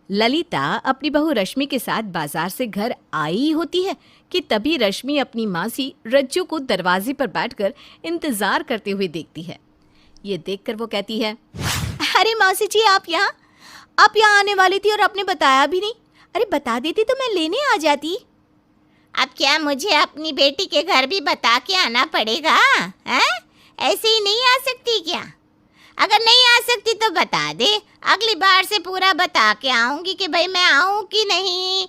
ललिता अपनी बहू रश्मि के साथ बाजार से घर आई होती है कि तभी रश्मि अपनी मासी रज्जू को दरवाजे पर बैठकर इंतजार करते हुए देखती है। ये देखकर वो कहती है, अरे मौसी जी, आप यहाँ आने वाली थी और आपने बताया भी नहीं। अरे बता देती तो मैं लेने आ जाती। अब क्या मुझे अपनी बेटी के घर भी बता के आना पड़ेगा? हैं? ऐसे ही नहीं आ सकती क्या? अगर नहीं आ सकती तो बता दे, अगली बार से पूरा बता के आऊंगी कि भाई मैं आऊं कि नहीं।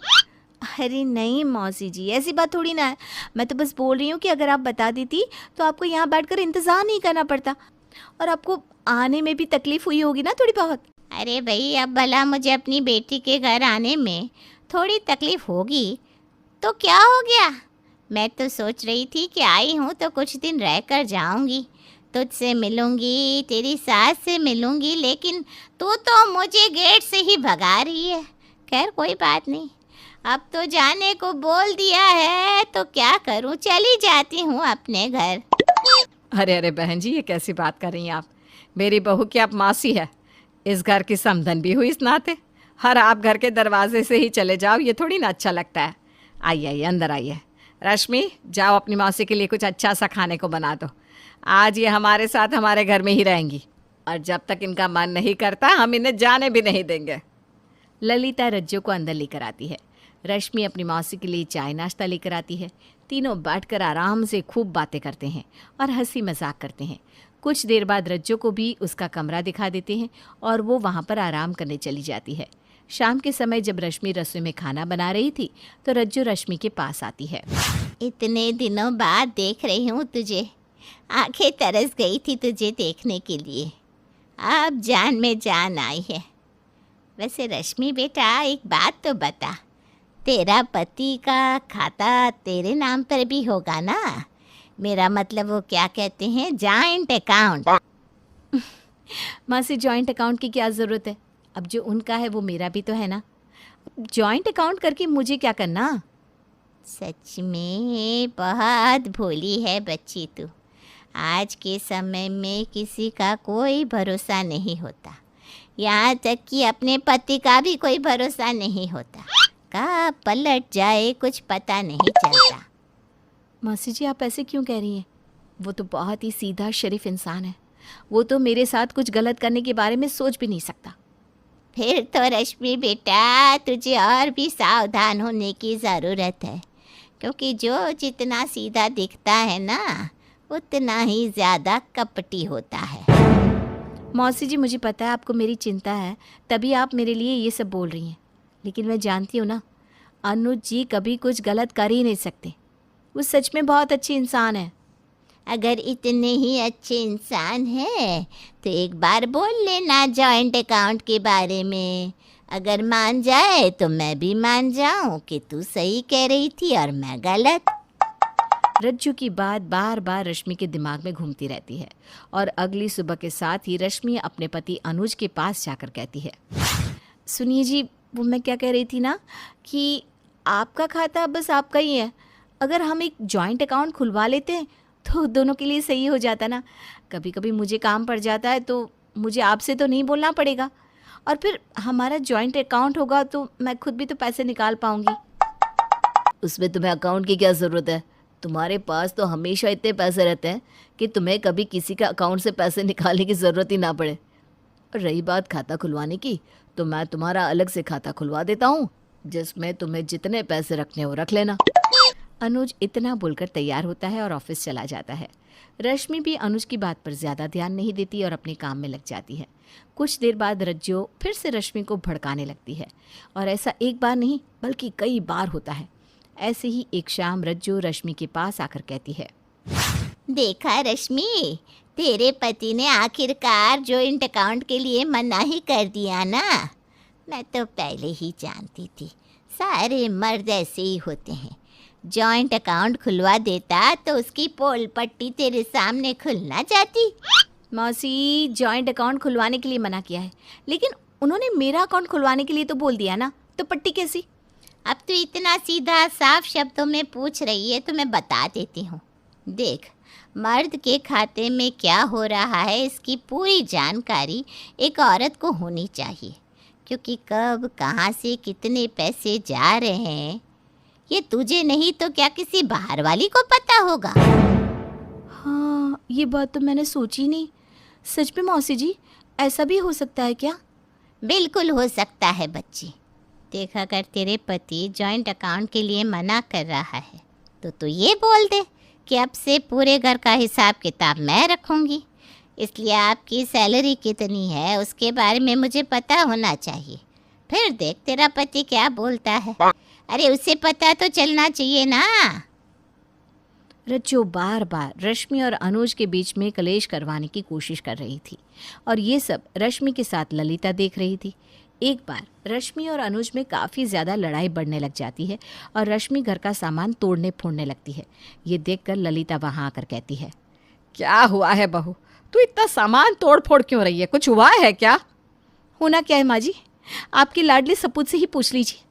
अरे नहीं मौसी जी, ऐसी बात थोड़ी ना है। मैं तो बस बोल रही हूँ कि अगर आप बता देती तो आपको यहाँ बैठकर इंतज़ार नहीं करना पड़ता और आपको आने में भी तकलीफ हुई होगी ना थोड़ी बहुत। अरे भाई, अब भला मुझे अपनी बेटी के घर आने में थोड़ी तकलीफ होगी तो क्या हो गया? मैं तो सोच रही थी कि आई हूँ तो कुछ दिन रह कर जाऊँगी, तुझसे मिलूँगी, तेरी सास से मिलूँगी, लेकिन तू तो मुझे गेट से ही भगा रही है। खैर कोई बात नहीं, अब तो जाने को बोल दिया है तो क्या करूँ, चली जाती हूँ अपने घर। अरे अरे बहन जी, ये कैसी बात कर रही हैं आप? मेरी बहू की आप मासी है, इस घर की समधन भी हुई इस नाते। हर आप घर के दरवाजे से ही चले जाओ, ये थोड़ी ना अच्छा लगता है। आइए आइए, अंदर आइए। रश्मि, जाओ अपनी मौसी के लिए कुछ अच्छा सा खाने को बना दो। आज ये हमारे साथ हमारे घर में ही रहेंगी और जब तक इनका मन नहीं करता हम इन्हें जाने भी नहीं देंगे। ललिता रज्जू को अंदर लेकर आती है। रश्मि अपनी मौसी के लिए चाय नाश्ता लेकर आती है। तीनों बैठकर आराम से खूब बातें करते हैं और हंसी मजाक करते हैं। कुछ देर बाद रज्जू को भी उसका कमरा दिखा देते हैं और वो वहाँ पर आराम करने चली जाती है। शाम के समय जब रश्मि रसोई में खाना बना रही थी तो रज्जू रश्मि के पास आती है। इतने दिनों बाद देख रही हूँ तुझे, आंखें तरस गई थी तुझे देखने के लिए, अब जान में जान आई है। वैसे रश्मि बेटा, एक बात तो बता, तेरा पति का खाता तेरे नाम पर भी होगा ना? मेरा मतलब वो क्या कहते हैं, जॉइंट अकाउंट। मासी, जॉइंट अकाउंट की क्या ज़रूरत है? अब जो उनका है वो मेरा भी तो है ना। जॉइंट अकाउंट करके मुझे क्या करना? सच में बहुत भोली है बच्ची तू। आज के समय में किसी का कोई भरोसा नहीं होता, यहाँ तक कि अपने पति का भी कोई भरोसा नहीं होता। कब पलट जाए कुछ पता नहीं चलता। मासी जी, आप ऐसे क्यों कह रही हैं? वो तो बहुत ही सीधा शरीफ इंसान है। वो तो मेरे साथ कुछ गलत करने के बारे में सोच भी नहीं सकता। फिर तो रश्मि बेटा, तुझे और भी सावधान होने की ज़रूरत है, क्योंकि जो जितना सीधा दिखता है ना, उतना ही ज़्यादा कपटी होता है। मौसी जी, मुझे पता है आपको मेरी चिंता है, तभी आप मेरे लिए ये सब बोल रही हैं। लेकिन मैं जानती हूँ ना, अनुज जी कभी कुछ गलत कर ही नहीं सकते। वो सच में बहुत अच्छी इंसान है। अगर इतने ही अच्छे इंसान हैं तो एक बार बोल लेना जॉइंट अकाउंट के बारे में। अगर मान जाए तो मैं भी मान जाऊं कि तू सही कह रही थी और मैं गलत। रज्जू की बात बार बार रश्मि के दिमाग में घूमती रहती है और अगली सुबह के साथ ही रश्मि अपने पति अनुज के पास जाकर कहती है, सुनिए जी, वो मैं क्या कह रही थी ना कि आपका खाता बस आपका ही है। अगर हम एक जॉइंट अकाउंट खुलवा लेते हैं तो दोनों के लिए सही हो जाता ना। कभी कभी मुझे काम पड़ जाता है तो मुझे आपसे तो नहीं बोलना पड़ेगा और फिर हमारा जॉइंट अकाउंट होगा तो मैं खुद भी तो पैसे निकाल पाऊंगी। उसमें तुम्हें अकाउंट की क्या ज़रूरत है? तुम्हारे पास तो हमेशा इतने पैसे रहते हैं कि तुम्हें कभी किसी का अकाउंट से पैसे निकालने की ज़रूरत ही ना पड़े। और रही बात खाता खुलवाने की, तो मैं तुम्हारा अलग से खाता खुलवा देता हूँ, जिसमें तुम्हें जितने पैसे रखने हो रख लेना। अनुज इतना बोलकर तैयार होता है और ऑफिस चला जाता है। रश्मि भी अनुज की बात पर ज़्यादा ध्यान नहीं देती और अपने काम में लग जाती है। कुछ देर बाद रज्जू फिर से रश्मि को भड़काने लगती है और ऐसा एक बार नहीं बल्कि कई बार होता है। ऐसे ही एक शाम रज्जू रश्मि के पास आकर कहती है, देखा रश्मि, तेरे पति ने आखिरकार जॉइंट अकाउंट के लिए मना ही कर दिया ना। मैं तो पहले ही जानती थी, सारे मर्द ऐसे ही होते हैं। जॉइंट अकाउंट खुलवा देता तो उसकी पोल पट्टी तेरे सामने खुल ना जाती। मौसी, जॉइंट अकाउंट खुलवाने के लिए मना किया है, लेकिन उन्होंने मेरा अकाउंट खुलवाने के लिए तो बोल दिया ना, तो पट्टी कैसी? अब तो इतना सीधा साफ शब्दों में पूछ रही है तो मैं बता देती हूँ। देख, मर्द के खाते में क्या हो रहा है इसकी पूरी जानकारी एक औरत को होनी चाहिए, क्योंकि कब कहाँ से कितने पैसे जा रहे हैं ये तुझे नहीं तो क्या किसी बाहर वाली को पता होगा। हाँ, ये बात तो मैंने सोची नहीं। सच में मौसी जी, ऐसा भी हो सकता है क्या? बिल्कुल हो सकता है बच्ची। देख, अगर तेरे पति जॉइंट अकाउंट के लिए मना कर रहा है तो तू ये बोल दे कि अब से पूरे घर का हिसाब किताब मैं रखूँगी, इसलिए आपकी सैलरी कितनी है उसके बारे में मुझे पता होना चाहिए। फिर देख तेरा पति क्या बोलता है। अरे उसे पता तो चलना चाहिए ना। रज्जो बार बार रश्मि और अनुज के बीच में कलेश करवाने की कोशिश कर रही थी और ये सब रश्मि के साथ ललिता देख रही थी। एक बार रश्मि और अनुज में काफ़ी ज़्यादा लड़ाई बढ़ने लग जाती है और रश्मि घर का सामान तोड़ने फोड़ने लगती है। ये देखकर ललिता वहाँ आकर कहती है, क्या हुआ है बहू, तू इतना सामान तोड़ फोड़ क्यों रही है? कुछ हुआ है क्या? होना क्या है माँ जी, आपकी लाडली सपूत से ही पूछ लीजिए।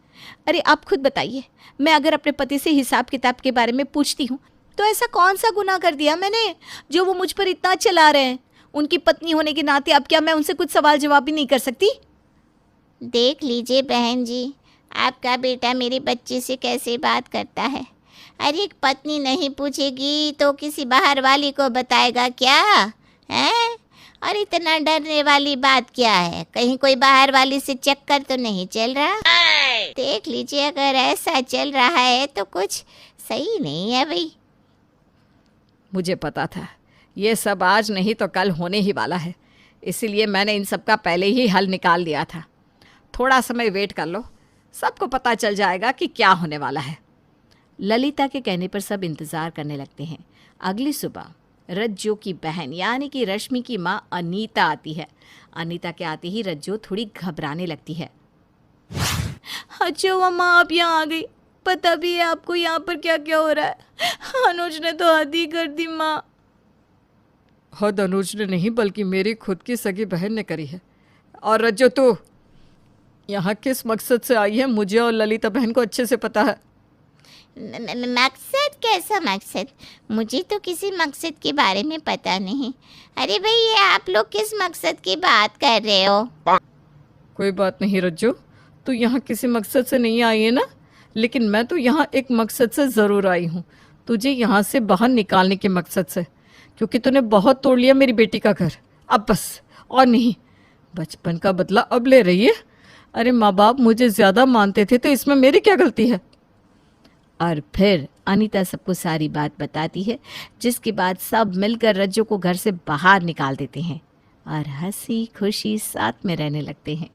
अरे आप खुद बताइए, मैं अगर अपने पति से हिसाब किताब के बारे में पूछती हूँ तो ऐसा कौन सा गुनाह कर दिया मैंने जो वो मुझ पर इतना चला रहे हैं? उनकी पत्नी होने के नाते अब क्या मैं उनसे कुछ सवाल जवाब भी नहीं कर सकती? देख लीजिए बहन जी, आपका बेटा मेरे बच्चे से कैसे बात करता है। अरे एक पत्नी नहीं पूछेगी तो किसी बाहर वाली को बताएगा क्या है? और इतना डरने वाली बात क्या है? कहीं कोई बाहर वाली से चक्कर तो नहीं चल रहा? देख लीजिए, अगर ऐसा चल रहा है तो कुछ सही नहीं है भाई। मुझे पता था ये सब आज नहीं तो कल होने ही वाला है, इसीलिए मैंने इन सब का पहले ही हल निकाल दिया था। थोड़ा समय वेट कर लो, सबको पता चल जाएगा कि क्या होने वाला है। ललिता के कहने पर सब इंतज़ार करने लगते हैं। अगली सुबह रज्जो की बहन यानी कि रश्मि की माँ अनीता आती है। अनीता के आते ही रज्जो थोड़ी घबराने लगती है। अच्छा अम्मा, आप यहाँ आ गई, पता भी है आपको यहाँ पर क्या क्या हो रहा है? अनुज ने तो हद ही कर दी माँ। हद अनुज ने नहीं बल्कि मेरी खुद की सगी बहन ने करी है। और रज्जो तू यहाँ किस मकसद से आई है मुझे और ललिता बहन को अच्छे से पता है। मकसद? कैसा मकसद? मुझे तो किसी मकसद के बारे में पता नहीं। अरे भाई, ये आप लोग किस मकसद की बात कर रहे हो? कोई बात नहीं रज्जो, तू यहाँ किसी मकसद से नहीं आई है ना, लेकिन मैं तो यहाँ एक मकसद से ज़रूर आई हूँ, तुझे यहाँ से बाहर निकालने के मकसद से, क्योंकि तूने बहुत तोड़ लिया मेरी बेटी का घर। अब बस और नहीं, बचपन का बदला अब ले रही है। अरे माँ बाप मुझे ज़्यादा मानते थे तो इसमें मेरी क्या गलती है? और फिर अनीता सबको सारी बात बताती है, जिसके बाद सब मिलकर रज्जो को घर से बाहर निकाल देते हैं और हंसी खुशी साथ में रहने लगते हैं।